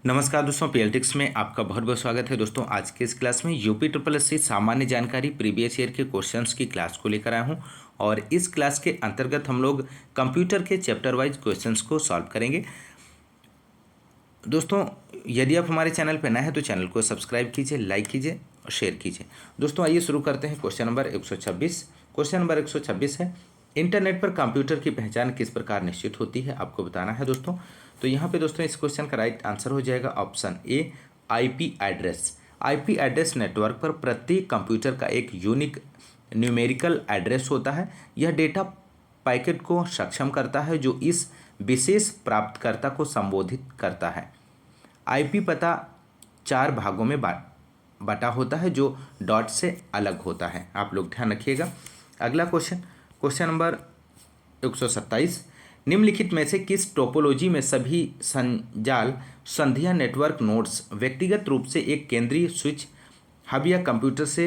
नमस्कार दोस्तों, पीएलटिक्स में आपका बहुत बहुत स्वागत है। दोस्तों आज के इस क्लास में यूपी ट्रिपल एस सी सामान्य जानकारी प्रीवियस ईयर के क्वेश्चंस की क्लास को लेकर आया हूं और इस क्लास के अंतर्गत हम लोग कंप्यूटर के चैप्टर वाइज क्वेश्चंस को सॉल्व करेंगे। दोस्तों यदि आप हमारे चैनल पर नए हैं तो चैनल को सब्सक्राइब कीजिए, लाइक कीजिए और शेयर कीजिए। दोस्तों आइए शुरू करते हैं। Question number 126। क्वेश्चन नंबर 126 है, इंटरनेट पर कंप्यूटर की पहचान किस प्रकार निश्चित होती है, आपको बताना है दोस्तों। तो यहाँ पे दोस्तों इस क्वेश्चन का राइट आंसर हो जाएगा option A, IP address. IP address network पर प्रत्येक कंप्यूटर का एक यूनिक न्यूमेरिकल एड्रेस होता है। यह डेटा पैकेट को सक्षम करता है जो इस विशेष प्राप्तकर्ता को संबोधित करता है। आईपी पता 4 भागों में बटा होता है जो डॉट से अलग होता है। आप लोग ध्यान रखिएगा। अगला क्वेश्चन, क्वेश्चन नंबर 127, निम्नलिखित में से किस टोपोलॉजी में सभी संजाल संधियां नेटवर्क नोड्स व्यक्तिगत रूप से एक केंद्रीय स्विच हब या कंप्यूटर से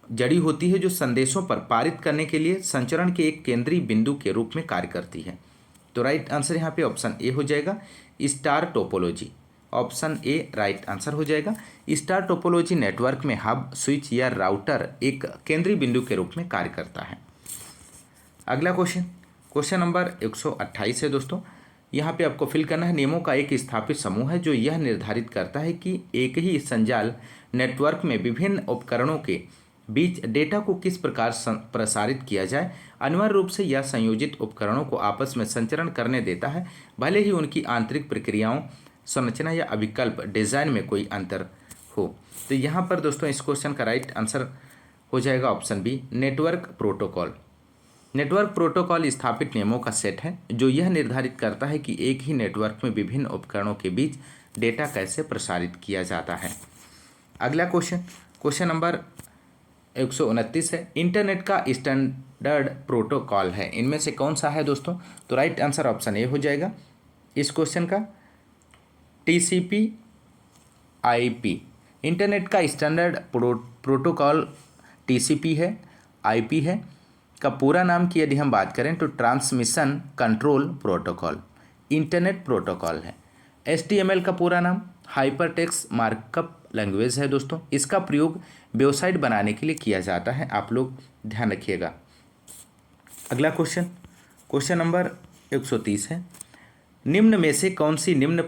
जड़ी होती है जो संदेशों पर पारित करने के लिए संचरण के एक केंद्रीय बिंदु के रूप में कार्य करती है। तो राइट आंसर यहाँ पे ऑप्शन ए हो जाएगा, star topology. Option A right answer हो जाएगा। स्टार टोपोलॉजी नेटवर्क में हब, स्विच या राउटर एक केंद्रीय बिंदु के रूप में कार्य करता है। अगला क्वेश्चन, क्वेश्चन नंबर 128 है दोस्तों। यहाँ पे आपको फिल करना है, नियमों का एक स्थापित समूह है जो यह निर्धारित करता है कि एक ही संजाल नेटवर्क में विभिन्न उपकरणों के बीच डेटा को किस प्रकार प्रसारित किया जाए। अनिवार्य रूप से यह संयोजित उपकरणों को आपस में संचरण करने देता है, भले ही उनकी आंतरिक प्रक्रियाओं, संरचना या अभिकल्प डिजाइन में कोई अंतर हो। तो यहाँ पर दोस्तों इस क्वेश्चन का राइट आंसर हो जाएगा option B, network protocol. Network protocol स्थापित नियमों का सेट है जो यह निर्धारित करता है कि एक ही नेटवर्क में विभिन्न उपकरणों के बीच डेटा कैसे प्रसारित किया जाता है। अगला क्वेश्चन, क्वेश्चन नंबर 129 है, इंटरनेट का स्टैंडर्ड प्रोटोकॉल है, इनमें से कौन सा है दोस्तों। तो राइट आंसर ऑप्शन ए हो जाएगा इस क्वेश्चन का, टीसीपी आईपी। इंटरनेट का स्टैंडर्ड प्रोटोकॉल टीसीपी है, आईपी है। का पूरा नाम की यदि हम बात करें तो transmission control protocol internet protocol है। एचटीएमएल का पूरा नाम हाइपरटेक्स्ट मार्कअप लैंग्वेज है दोस्तों। इसका प्रयोग वेबसाइट बनाने के लिए किया जाता है, आप लोग ध्यान रखिएगा। अगला क्वेश्चन, क्वेश्चन नंबर 130 है, निम्न में से कौन सी निम्न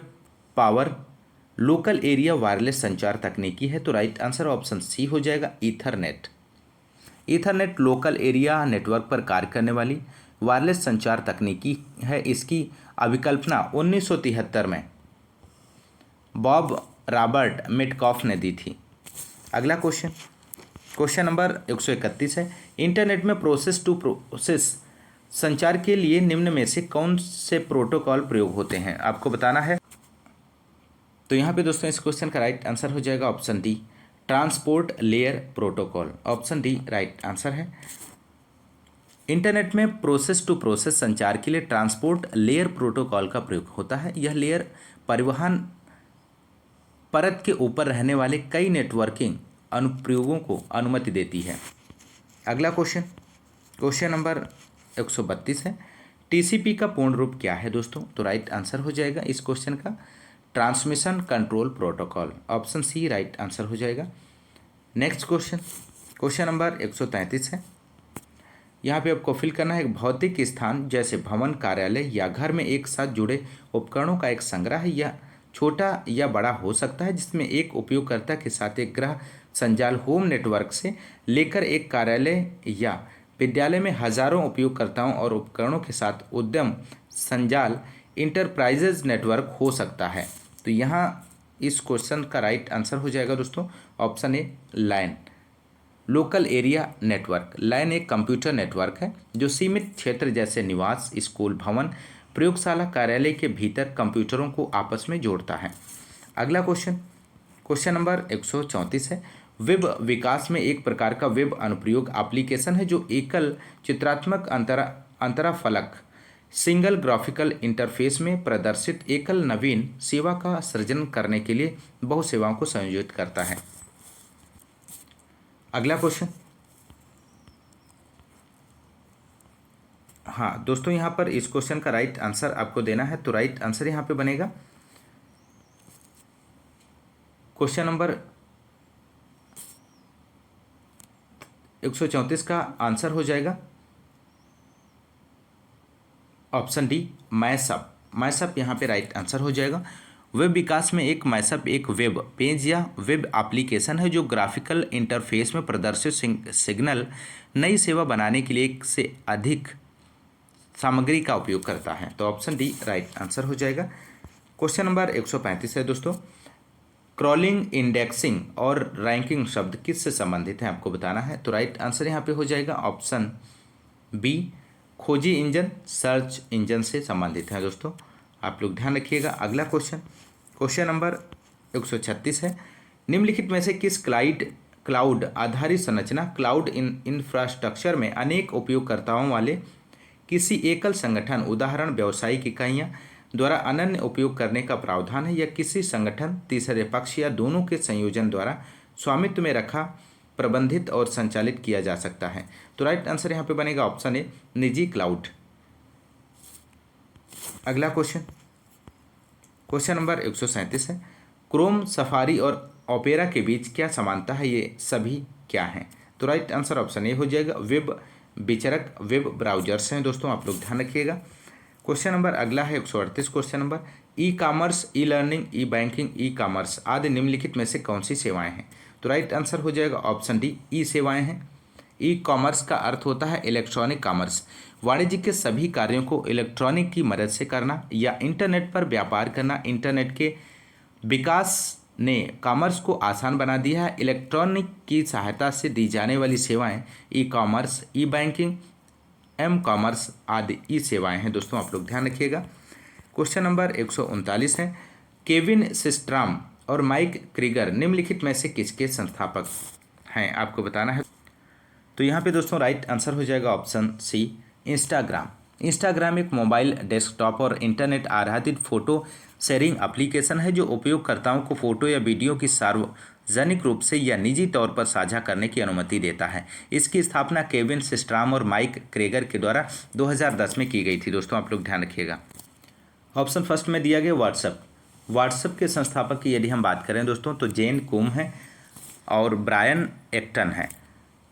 पावर लोकल एरिया वायरलेस संचार तकनीकी है। तो राइट आंसर ऑप्शन सी हो जाएगा, Ethernet. Ethernet local area network पर कार्य करने वाली वायरलेस संचार तकनीकी है। इसकी अभिकल्पना 1973 में बॉब रॉबर्ट मेटकॉफ ने दी थी। अगला क्वेश्चन, क्वेश्चन नंबर 131 है, इंटरनेट में प्रोसेस टू प्रोसेस संचार के लिए निम्न में से कौन से प्रोटोकॉल प्रयोग होते हैं, आपको बताना है। तो यहाँ पे दोस्तों इस क्वेश्चन का राइट आंसर हो जाएगा option D, transport layer protocol. Option D right answer है। इंटरनेट में प्रोसेस टू प्रोसेस संचार के लिए ट्रांसपोर्ट लेयर प्रोटोकॉल का प्रयोग होता है। यह लेयर परिवहन परत के ऊपर रहने वाले कई नेटवर्किंग अनुप्रयोगों को अनुमति देती है। अगला क्वेश्चन, क्वेश्चन नंबर 132 है, टीसीपी का पूर्ण रूप क्या है दोस्तों। तो राइट आंसर हो जाएगा इस क्वेश्चन का, transmission control protocol. Option C right answer हो जाएगा। नेक्स्ट क्वेश्चन, क्वेश्चन नंबर 133 है, यहाँ पे आपको फिल करना है, एक भौतिक स्थान जैसे भवन, कार्यालय या घर में एक साथ जुड़े उपकरणों का एक संग्रह है। यह छोटा या बड़ा हो सकता है, जिसमें एक उपयोगकर्ता के साथ एक ग्रह संजाल होम नेटवर्क से लेकर एक कार्यालय या विद्यालय में हजारों उपयोगकर्ताओं और उपकरणों के साथ उद्यम संजाल इंटरप्राइजेज नेटवर्क हो सकता है। तो यहाँ इस क्वेश्चन का राइट आंसर हो जाएगा दोस्तों option A, LAN local area network. LAN एक कंप्यूटर नेटवर्क है जो सीमित क्षेत्र जैसे निवास, स्कूल, भवन, प्रयोगशाला, कार्यालय के भीतर कंप्यूटरों को आपस में जोड़ता है। अगला क्वेश्चन, क्वेश्चन नंबर 134 है, वेब विकास में एक प्रकार का वेब अनुप्रयोग एप्लीकेशन है जो एकल चित्रात्मक अंतराफलक सिंगल ग्राफिकल इंटरफेस में प्रदर्शित एकल नवीन सेवा का सृजन करने के लिए बहु सेवाओं को संयोजित करता है। अगला क्वेश्चन, हाँ दोस्तों यहाँ पर इस क्वेश्चन का राइट आंसर आपको देना है। तो राइट आंसर यहाँ पे बनेगा क्वेश्चन नंबर 134 का आंसर हो जाएगा ऑप्शन डी, मैसअप। मैसअप यहाँ पे राइट आंसर हो जाएगा। वेब विकास में एक मैसअप एक वेब पेज या वेब एप्लीकेशन है जो ग्राफिकल इंटरफेस में प्रदर्शित सिग्नल नई सेवा बनाने के लिए एक से अधिक सामग्री का उपयोग करता है। तो ऑप्शन डी राइट आंसर हो जाएगा। क्वेश्चन नंबर 135 है दोस्तों, क्रॉलिंग, इंडेक्सिंग और रैंकिंग शब्द किससे संबंधित है आपको बताना है। तो राइट आंसर यहाँ पे हो जाएगा ऑप्शन बी, खोजी इंजन, सर्च इंजन से संबंधित है दोस्तों, आप लोग ध्यान रखिएगा। अगला क्वेश्चन नंबर 136 है, निम्नलिखित में से किस क्लाउड आधारित संरचना क्लाउड इंफ्रास्ट्रक्चर में अनेक उपयोगकर्ताओं वाले किसी एकल संगठन उदाहरण व्यावसायिक इकाइयाँ द्वारा अनन्य उपयोग करने का प्रावधान है, या किसी संगठन, तीसरे पक्ष या दोनों के संयोजन द्वारा स्वामित्व में रखा, प्रबंधित और संचालित किया जा सकता है। तो राइट आंसर यहाँ पे बनेगा ऑप्शन ए, निजी क्लाउड। अगला क्वेश्चन नंबर 137 है, क्रोम, सफारी और ओपेरा के बीच क्या समानता है, ये सभी क्या हैं। तो राइट आंसर ऑप्शन ए हो जाएगा, वेब विचरक, वेब ब्राउजर्स हैं दोस्तों, आप लोग ध्यान रखिएगा। क्वेश्चन नंबर अगला है 138 question number, e commerce, e learning, e banking, e commerce आदि निम्नलिखित में से कौन सी सेवाएं हैं। तो राइट आंसर हो जाएगा ऑप्शन डी, ई सेवाएं हैं। ई कॉमर्स का अर्थ होता है इलेक्ट्रॉनिक कॉमर्स, वाणिज्य के सभी कार्यों को इलेक्ट्रॉनिक की मदद से करना या इंटरनेट पर व्यापार करना। इंटरनेट के विकास ने कॉमर्स को आसान बना दिया है। इलेक्ट्रॉनिक की सहायता से दी जाने वाली सेवाएं ई कॉमर्स, ई बैंकिंग, एम कॉमर्स आदि ई सेवाएं हैं दोस्तों, आप लोग ध्यान रखिएगा। क्वेश्चन नंबर 139 है, केविन सिस्ट्राम और माइक क्रीगर निम्नलिखित में से किसके संस्थापक हैं आपको बताना है। तो यहाँ पे दोस्तों राइट आंसर हो जाएगा ऑप्शन सी, इंस्टाग्राम। इंस्टाग्राम एक मोबाइल, डेस्कटॉप और इंटरनेट आधारित फोटो शेयरिंग एप्लीकेशन है जो उपयोगकर्ताओं को फोटो या वीडियो की सार्वजनिक रूप से या निजी तौर पर साझा करने की अनुमति देता है। इसकी स्थापना केविन सिस्ट्राम और माइक क्रेगर के द्वारा 2010 में की गई थी दोस्तों, आप लोग ध्यान रखिएगा। ऑप्शन फर्स्ट में दिया गया व्हाट्सएप के संस्थापक की यदि हम बात करें दोस्तों तो जेन कुम है और ब्रायन एक्टन है।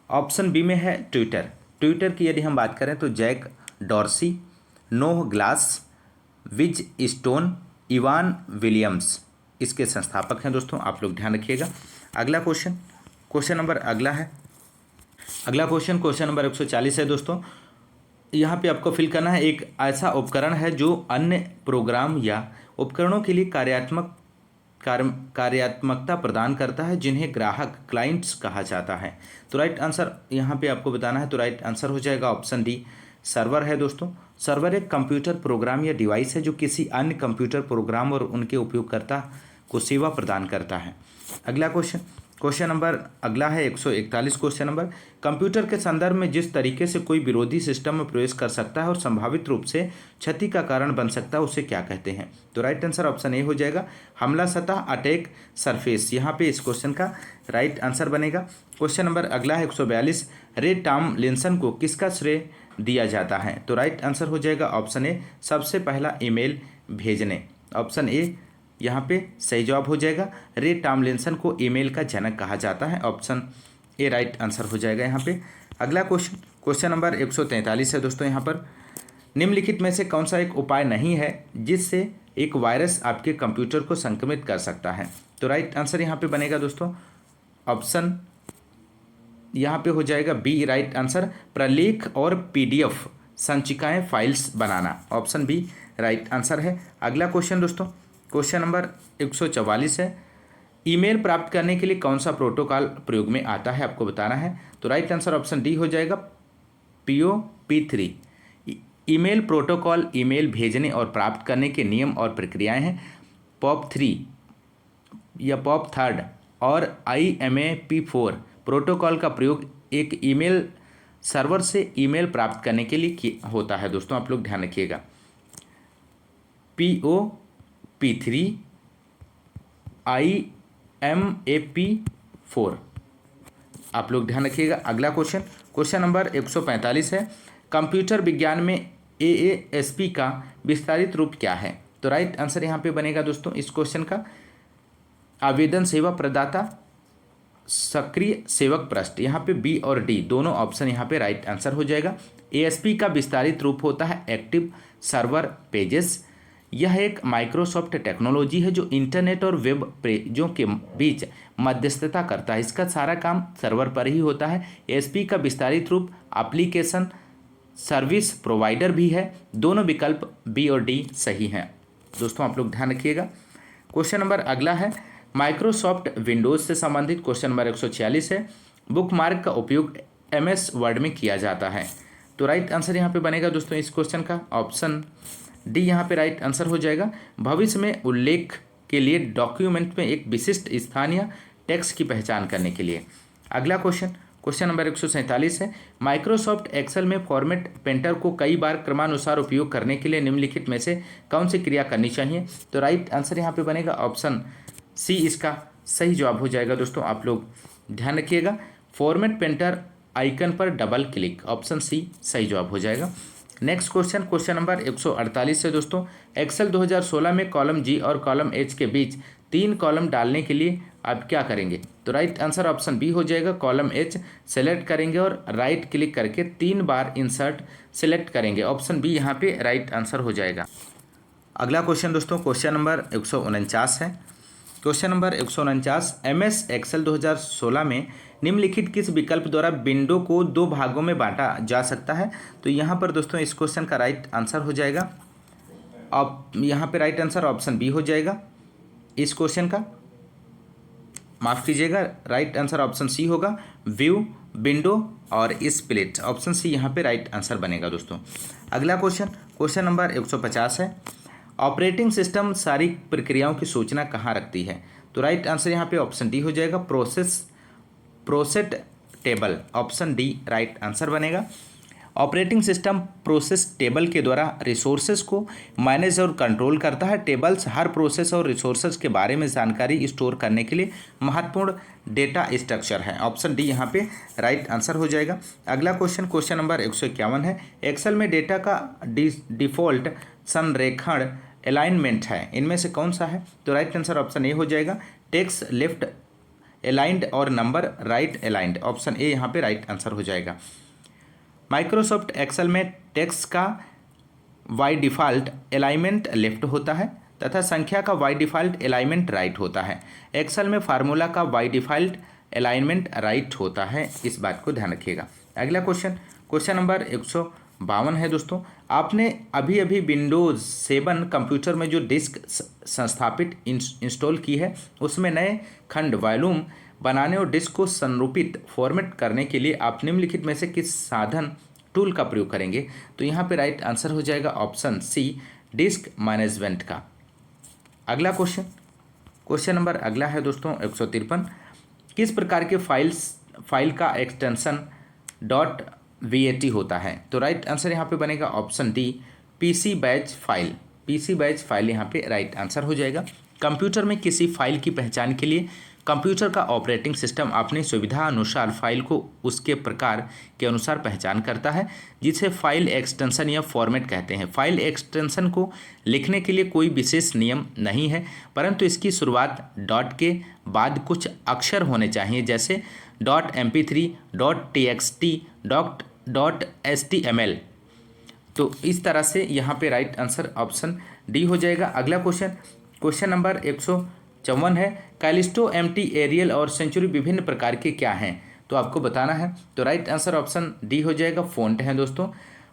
ऑप्शन बी में है ट्विटर की यदि हम बात करें तो Jack Dorsey, Noah Glass, Biz Stone, Evan Williams इसके संस्थापक हैं दोस्तों, आप लोग ध्यान रखिएगा। अगला क्वेश्चन नंबर क्वेश्चन नंबर 140 है दोस्तों। यहाँ पे आपको फिल करना है, एक ऐसा उपकरण है जो अन्य प्रोग्राम या उपकरणों के लिए कार्यात्मकता प्रदान करता है जिन्हें ग्राहक क्लाइंट्स कहा जाता है। तो राइट आंसर यहाँ पे आपको बताना है। तो राइट आंसर हो जाएगा ऑप्शन डी, सर्वर है दोस्तों। सर्वर एक कंप्यूटर प्रोग्राम या डिवाइस है जो किसी अन्य कंप्यूटर प्रोग्राम और उनके उपयोगकर्ता को सेवा प्रदान करता है। अगला क्वेश्चन नंबर अगला है 141 क्वेश्चन नंबर, कंप्यूटर के संदर्भ में जिस तरीके से कोई विरोधी सिस्टम में प्रवेश कर सकता है और संभावित रूप से क्षति का कारण बन सकता है उसे क्या कहते हैं। तो राइट आंसर ऑप्शन ए हो जाएगा, हमला सतह, अटैक सरफेस। यहाँ पे इस क्वेश्चन का राइट आंसर बनेगा। क्वेश्चन नंबर अगला है 142, रे टॉमलिंसन को किसका श्रेय दिया जाता है। तो राइट आंसर हो जाएगा ऑप्शन ए, सबसे पहला ईमेल भेजने। ऑप्शन ए यहाँ पे सही जवाब हो जाएगा, रे टॉमलिंसन को ईमेल का जनक कहा जाता है। ऑप्शन ए राइट आंसर हो जाएगा यहाँ पे। अगला क्वेश्चन नंबर 143 है दोस्तों। यहाँ पर निम्नलिखित में से कौन सा एक उपाय नहीं है जिससे एक वायरस आपके कंप्यूटर को संक्रमित कर सकता है। तो राइट आंसर यहाँ पे बनेगा दोस्तों, ऑप्शन यहाँ पे हो जाएगा बी राइट आंसर, प्रलेख और PDF संचिकाएं फाइल्स बनाना। ऑप्शन बी राइट आंसर है। अगला क्वेश्चन दोस्तों, क्वेश्चन नंबर 144 है, ईमेल प्राप्त करने के लिए कौन सा प्रोटोकॉल प्रयोग में आता है आपको बताना है। तो राइट आंसर ऑप्शन डी हो जाएगा, POP3। ईमेल प्रोटोकॉल ईमेल भेजने और प्राप्त करने के नियम और प्रक्रियाएं हैं। POP3 या POP3 और IMAP4 प्रोटोकॉल का प्रयोग एक ईमेल सर्वर से ईमेल प्राप्त करने के लिए होता है दोस्तों, आप लोग ध्यान रखिएगा। POP3 IMAP4 आप लोग ध्यान रखिएगा। अगला क्वेश्चन नंबर 145 है, कंप्यूटर विज्ञान में AASP का विस्तारित रूप क्या है। तो राइट आंसर यहाँ पे बनेगा दोस्तों इस क्वेश्चन का, आवेदन सेवा प्रदाता, सक्रिय सेवक पृष्ठ, यहाँ पे बी और डी दोनों ऑप्शन यहाँ पे राइट आंसर हो जाएगा। एएसपी का विस्तारित रूप होता है एक्टिव सर्वर पेजेस। यह एक माइक्रोसॉफ्ट टेक्नोलॉजी है जो इंटरनेट और वेब पेजों के बीच मध्यस्थता करता है। इसका सारा काम सर्वर पर ही होता है। एएसपी का विस्तारित रूप एप्लीकेशन सर्विस प्रोवाइडर भी है। दोनों विकल्प बी और डी सही हैं। दोस्तों आप लोग ध्यान रखिएगा। क्वेश्चन नंबर अगला है माइक्रोसॉफ्ट विंडोज़ से संबंधित। क्वेश्चन नंबर 146 है बुकमार्क का उपयोग एमएस वर्ड में किया जाता है। तो राइट आंसर यहाँ पे बनेगा दोस्तों इस क्वेश्चन का ऑप्शन डी यहाँ पे राइट आंसर हो जाएगा। भविष्य में उल्लेख के लिए डॉक्यूमेंट में एक विशिष्ट स्थान या टेक्स्ट की पहचान करने के लिए। अगला क्वेश्चन नंबर 147 है माइक्रोसॉफ्ट एक्सेल में फॉर्मेट पेंटर को कई बार क्रमानुसार उपयोग करने के लिए निम्नलिखित में से कौन सी क्रिया करनी चाहिए। तो राइट आंसर यहाँ पे बनेगा ऑप्शन सी इसका सही जवाब हो जाएगा। दोस्तों आप लोग ध्यान रखिएगा। फॉर्मेट पेंटर आइकन पर डबल क्लिक, ऑप्शन सी सही जवाब हो जाएगा। नेक्स्ट क्वेश्चन नंबर 148 है दोस्तों एक्सेल 2016 में कॉलम जी और कॉलम एच के बीच 3 कॉलम डालने के लिए आप क्या करेंगे। तो राइट आंसर ऑप्शन बी हो जाएगा। कॉलम एच सेलेक्ट करेंगे और राइट क्लिक करके 3 बार इंसर्ट सेलेक्ट करेंगे, ऑप्शन बी यहाँ पे राइट आंसर हो जाएगा। अगला क्वेश्चन दोस्तों क्वेश्चन नंबर 149 है। क्वेश्चन नंबर 149 एमएस एक्सेल 2016 में निम्नलिखित किस विकल्प द्वारा विंडो को 2 भागों में बांटा जा सकता है। तो यहाँ पर दोस्तों इस क्वेश्चन का राइट आंसर हो जाएगा अब यहाँ पे राइट आंसर ऑप्शन बी हो जाएगा। इस क्वेश्चन का माफ़ कीजिएगा, राइट आंसर ऑप्शन सी होगा व्यू, विंडो और स्प्लिट, ऑप्शन सी यहाँ पे राइट आंसर बनेगा दोस्तों। अगला क्वेश्चन नंबर 150 है ऑपरेटिंग सिस्टम सारी प्रक्रियाओं की सूचना कहाँ रखती है। तो राइट आंसर यहाँ पे ऑप्शन डी हो जाएगा process table, option D right answer बनेगा। ऑपरेटिंग सिस्टम प्रोसेस टेबल के द्वारा रिसोर्सेज को मैनेज और कंट्रोल करता है। टेबल्स हर प्रोसेस और रिसोर्सेज के बारे में जानकारी स्टोर करने के लिए महत्वपूर्ण डेटा स्ट्रक्चर है, ऑप्शन डी यहाँ पे राइट आंसर हो जाएगा। अगला क्वेश्चन नंबर 151 है एक्सेल में डेटा का डिफ़ॉल्ट संरेखण अलाइनमेंट है, इनमें से कौन सा है। तो राइट आंसर ऑप्शन ए हो जाएगा टेक्स्ट लेफ्ट अलाइंड और number right aligned, option A यहाँ पे राइट आंसर हो जाएगा। माइक्रोसॉफ्ट एक्सेल में टेक्स्ट का बाय डिफ़ॉल्ट अलाइनमेंट लेफ्ट होता है तथा संख्या का बाय डिफ़ॉल्ट अलाइनमेंट राइट होता है। एक्सेल में फार्मूला का बाय डिफ़ॉल्ट अलाइनमेंट राइट होता है, इस बात को ध्यान रखिएगा। अगला क्वेश्चन नंबर 152 है दोस्तों आपने अभी विंडोज़ 7 कंप्यूटर में जो डिस्क संस्थापित इंस्टॉल की है उसमें नए खंड वॉल्यूम बनाने और डिस्क को संरूपित फॉर्मेट करने के लिए आप निम्नलिखित में से किस साधन टूल का प्रयोग करेंगे। तो यहाँ पे राइट आंसर हो जाएगा ऑप्शन सी डिस्क मैनेजमेंट का। अगला क्वेश्चन नंबर अगला है दोस्तों 153 किस प्रकार के फाइल का एक्सटेंशन .vat होता है। तो राइट आंसर यहाँ पे बनेगा option D PC batch file यहाँ पे राइट आंसर हो जाएगा। कंप्यूटर में किसी फाइल की पहचान के लिए कंप्यूटर का ऑपरेटिंग सिस्टम अपनी सुविधा अनुसार फाइल को उसके प्रकार के अनुसार पहचान करता है, जिसे फाइल एक्सटेंशन या फॉर्मेट कहते हैं। फाइल एक्सटेंशन को लिखने के लिए कोई विशेष नियम नहीं है, परंतु इसकी शुरुआत डॉट के बाद कुछ अक्षर होने चाहिए, जैसे .mp3, .txt, .html। तो इस तरह से यहाँ पे राइट आंसर ऑप्शन डी हो जाएगा। अगला क्वेश्चन नंबर 154 है कैलिस्टो, एमटी, एरियल और सेंचुरी विभिन्न प्रकार के क्या हैं, तो आपको बताना है। तो राइट आंसर ऑप्शन डी हो जाएगा फ़ॉन्ट है दोस्तों।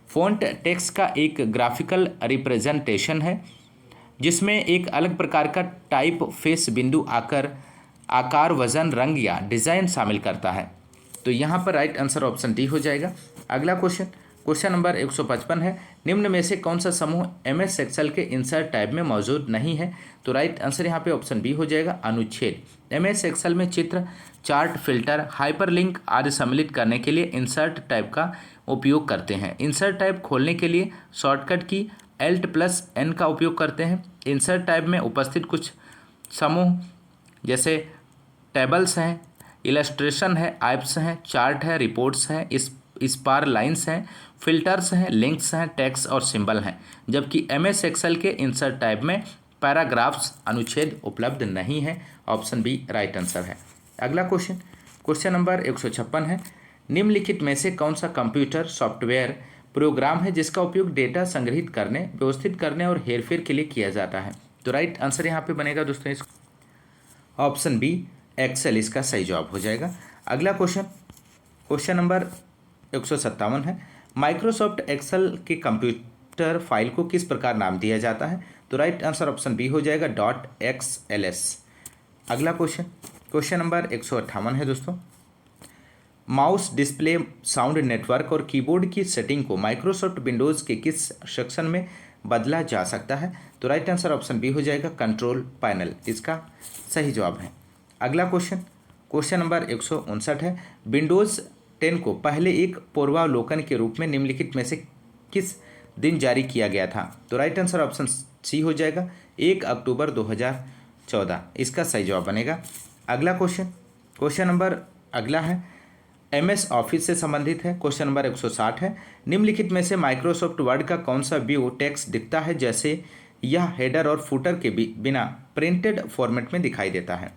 फ़ॉन्ट टेक्स्ट का एक ग्राफिकल रिप्रेजेंटेशन है जिसमें एक अलग प्रकार का टाइप फेस बिंदु आकार वजन रंग या डिज़ाइन शामिल करता है। तो यहाँ पर राइट आंसर ऑप्शन डी हो जाएगा। अगला क्वेश्चन नंबर 155 है निम्न में से कौन सा समूह एमएस एक्सेल के इंसर्ट टैब में मौजूद नहीं है। तो राइट आंसर यहाँ पे ऑप्शन बी हो जाएगा अनुच्छेद। एमएस एक्सेल में चित्र, चार्ट, फिल्टर, हाइपरलिंक आदि सम्मिलित करने के लिए इंसर्ट टैब का उपयोग करते हैं। इंसर्ट टैब खोलने के लिए शॉर्टकट की Alt+N का उपयोग करते हैं। इंसर्ट टैब में उपस्थित कुछ समूह जैसे टेबल्स हैं, इलस्ट्रेशन है, एप्स हैं, चार्ट है, रिपोर्ट्स हैं, स्पार लाइंस हैं, फिल्टर्स हैं, लिंक्स हैं, टेक्स्ट और सिंबल हैं। जबकि एमएस एक्सेल के इंसर्ट टैब में पैराग्राफ्स अनुच्छेद उपलब्ध नहीं है। ऑप्शन बी राइट आंसर है। अगला क्वेश्चन नंबर 156 है, निम्नलिखित में से कौन सा कंप्यूटर सॉफ्टवेयर प्रोग्राम है जिसका उपयोग डेटा संग्रहित करने, व्यवस्थित करने और हेरफेर के लिए किया जाता है? तो राइट आंसर यहाँ पे बनेगा दोस्तों इस ऑप्शन बी एक्सेल इसका सही जवाब हो जाएगा। अगला क्वेश्चन नंबर 157 है, माइक्रोसॉफ्ट एक्सेल के कंप्यूटर फाइल को किस प्रकार नाम दिया जाता है? तो राइट आंसर ऑप्शन बी हो जाएगा .xls। अगला क्वेश्चन नंबर 158 है दोस्तों, माउस डिस्प्ले साउंड नेटवर्क और कीबोर्ड की सेटिंग को माइक्रोसॉफ्ट विंडोज़ के किस सेक्शन में बदला जा सकता है? तो राइट आंसर ऑप्शन बी हो जाएगा कंट्रोल पैनल इसका सही जवाब है। अगला क्वेश्चन नंबर 159 है, विंडोज़ 10 को पहले एक पूर्वावलोकन के रूप में निम्नलिखित में से किस दिन जारी किया गया था? तो राइट आंसर ऑप्शन सी हो जाएगा 1 अक्टूबर 2014 इसका सही जवाब बनेगा। अगला क्वेश्चन नंबर अगला है MS ऑफिस से संबंधित है। क्वेश्चन नंबर 160 है, निम्नलिखित में से माइक्रोसॉफ्ट वर्ड का कौन सा व्यू टेक्स्ट दिखता है जैसे यह हेडर और फुटर के बिना प्रिंटेड फॉर्मेट में दिखाई देता है?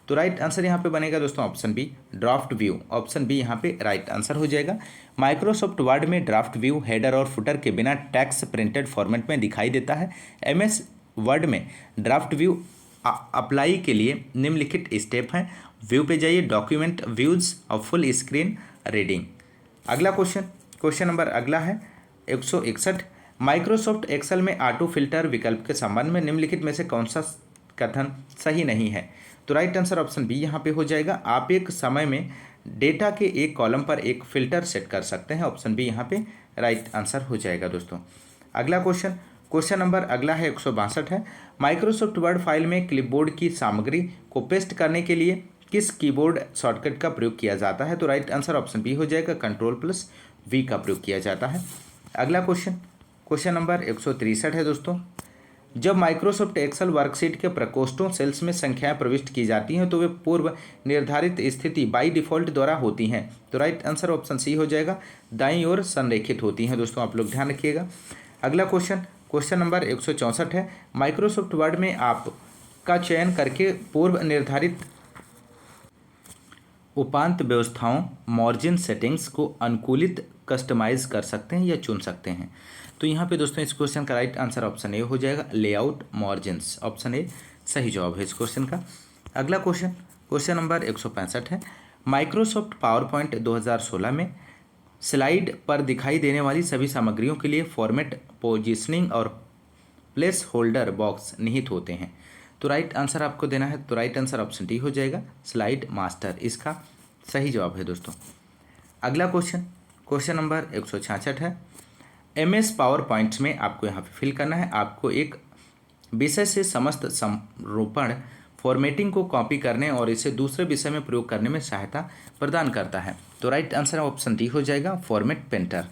तो राइट आंसर यहाँ पे बनेगा दोस्तों option B draft view. Option B यहाँ पे राइट आंसर हो जाएगा। माइक्रोसॉफ्ट वर्ड में ड्राफ्ट व्यू हेडर और फुटर के बिना टेक्स्ट प्रिंटेड फॉर्मेट में दिखाई देता है। MS वर्ड में ड्राफ्ट व्यू अप्लाई के लिए निम्नलिखित स्टेप हैं। व्यू पे जाइए, डॉक्यूमेंट व्यूज और फुल स्क्रीन रीडिंग। अगला क्वेश्चन नंबर अगला है 161, माइक्रोसॉफ्ट एक्सेल में ऑटो फिल्टर विकल्प के संबंध में निम्नलिखित में से कौन सा कथन सही नहीं है? तो राइट आंसर ऑप्शन बी यहाँ पे हो जाएगा, आप एक समय में डेटा के एक कॉलम पर एक फिल्टर सेट कर सकते हैं। ऑप्शन बी यहाँ पे राइट आंसर हो जाएगा दोस्तों। अगला क्वेश्चन नंबर अगला है 162 है, माइक्रोसॉफ्ट वर्ड फाइल में क्लिपबोर्ड की सामग्री को पेस्ट करने के लिए किस कीबोर्ड शॉर्टकट का प्रयोग किया जाता है? तो राइट आंसर ऑप्शन बी हो जाएगा Ctrl+V का प्रयोग किया जाता है। अगला क्वेश्चन नंबर 163 है दोस्तों, जब माइक्रोसॉफ्ट एक्सेल वर्कशीट के प्रकोष्ठों सेल्स में संख्याएं प्रविष्ट की जाती हैं तो वे पूर्व निर्धारित स्थिति बाई डिफ़ॉल्ट द्वारा होती हैं। तो राइट आंसर ऑप्शन सी हो जाएगा, दाईं ओर संरेखित होती हैं। दोस्तों आप लोग ध्यान रखिएगा। अगला क्वेश्चन नंबर 164 है, माइक्रोसॉफ्ट वर्ड में आप का चयन करके पूर्व निर्धारित उपांत व्यवस्थाओं मार्जिन सेटिंग्स को अनुकूलित कस्टमाइज कर सकते हैं या चुन सकते हैं? तो यहाँ पे दोस्तों इस क्वेश्चन का राइट आंसर ऑप्शन ए हो जाएगा, लेआउट मार्जिन्स। ऑप्शन ए सही जवाब है इस क्वेश्चन का। अगला क्वेश्चन नंबर 165 है, माइक्रोसॉफ्ट पावर पॉइंट 2016 में स्लाइड पर दिखाई देने वाली सभी सामग्रियों के लिए फॉर्मेट, पोजिशनिंग और प्लेस होल्डर बॉक्स निहित होते हैं। तो राइट आंसर आपको देना है। तो राइट आंसर ऑप्शन डी हो जाएगा, स्लाइड मास्टर इसका सही जवाब है दोस्तों। अगला क्वेश्चन नंबर 166 है, MS पावर पॉइंट्स में आपको यहाँ पे फिल करना है। आपको एक विषय से समस्त संरूपण फॉर्मेटिंग को कॉपी करने और इसे दूसरे विषय में प्रयोग करने में सहायता प्रदान करता है। तो राइट आंसर ऑप्शन डी हो जाएगा, फॉर्मेट पेंटर।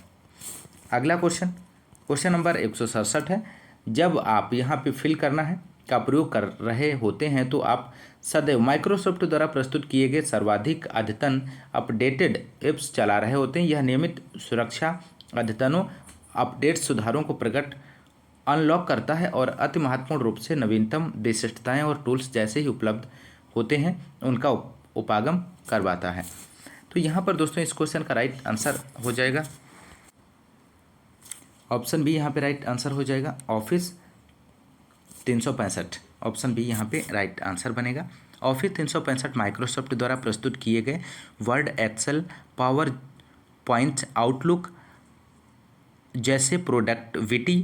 अगला क्वेश्चन नंबर 167 है, जब आप यहाँ पे फिल करना है का प्रयोग कर रहे होते हैं तो आप सदैव माइक्रोसॉफ्ट द्वारा प्रस्तुत किए गए सर्वाधिक अद्यतन अपडेटेड ऐप्स चला रहे होते हैं। यह नियमित सुरक्षा अद्यतनों, अपडेट सुधारों को प्रकट अनलॉक करता है और अति महत्वपूर्ण रूप से नवीनतम विशिष्टताएं और टूल्स जैसे ही उपलब्ध होते हैं उनका उपागम करवाता है। तो यहाँ पर दोस्तों इस क्वेश्चन का राइट आंसर हो जाएगा ऑप्शन बी, यहाँ पे राइट आंसर हो जाएगा ऑफिस 365। ऑप्शन बी यहाँ पे राइट आंसर बनेगा। ऑफिस 365 माइक्रोसॉफ्ट द्वारा प्रस्तुत किए गए Word, Excel, PowerPoint, Outlook जैसे प्रोडक्टिविटी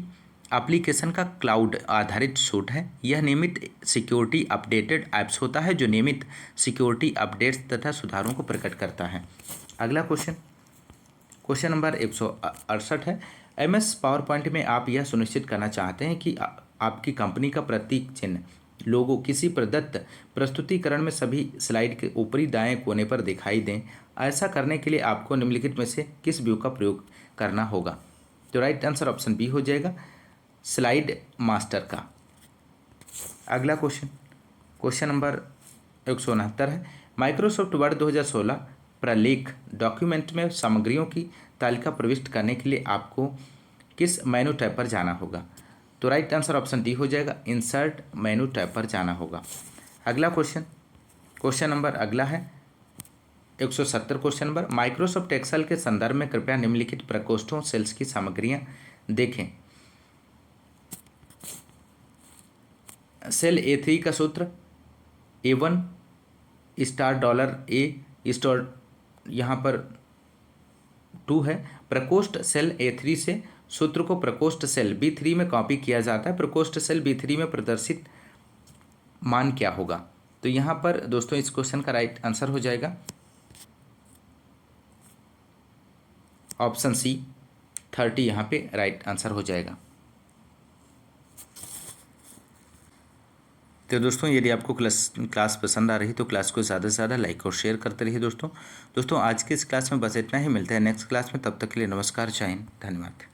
एप्लीकेशन का क्लाउड आधारित सूट है। यह नियमित सिक्योरिटी अपडेटेड ऐप्स होता है जो नियमित सिक्योरिटी अपडेट्स तथा सुधारों को प्रकट करता है। अगला क्वेश्चन नंबर 168 है, MS पावर पॉइंट में आप यह सुनिश्चित करना चाहते हैं कि आपकी कंपनी का प्रतीक चिन्ह लोगो किसी प्रदत्त प्रस्तुतिकरण में सभी स्लाइड के ऊपरी दाएं कोने पर दिखाई दें। ऐसा करने के लिए आपको निम्नलिखित में से किस व्यू का प्रयोग करना होगा? तो राइट आंसर ऑप्शन बी हो जाएगा, स्लाइड मास्टर का। अगला क्वेश्चन नंबर 169 है, माइक्रोसॉफ्ट वर्ड 2016 प्रलेख डॉक्यूमेंट में सामग्रियों की तालिका प्रविष्ट करने के लिए आपको किस मेनू टैब पर जाना होगा? तो राइट आंसर ऑप्शन डी हो जाएगा, इंसर्ट मेनू टैब पर जाना होगा। अगला क्वेश्चन नंबर अगला है 170 क्वेश्चन नंबर, माइक्रोसॉफ्ट एक्सेल के संदर्भ में कृपया निम्नलिखित प्रकोष्ठों सेल्स की सामग्रियां देखें। सेल A3 का सूत्र A1 star dollar A star यहाँ पर 2 है। प्रकोष्ठ सेल A3 से सूत्र को प्रकोष्ठ सेल B3 में कॉपी किया जाता है। प्रकोष्ठ सेल B3 में प्रदर्शित मान क्या होगा? तो यहाँ पर दोस्तों इस क्वेश्चन का राइट आंसर हो जाएगा ऑप्शन सी 30, यहाँ पे राइट आंसर हो जाएगा। तो दोस्तों यदि आपको क्लास पसंद आ रही तो क्लास को ज़्यादा से ज़्यादा लाइक और शेयर करते रहिए दोस्तों। आज के इस क्लास में बस इतना ही, मिलते हैं नेक्स्ट क्लास में, तब तक के लिए नमस्कार, जय हिंद, धन्यवाद।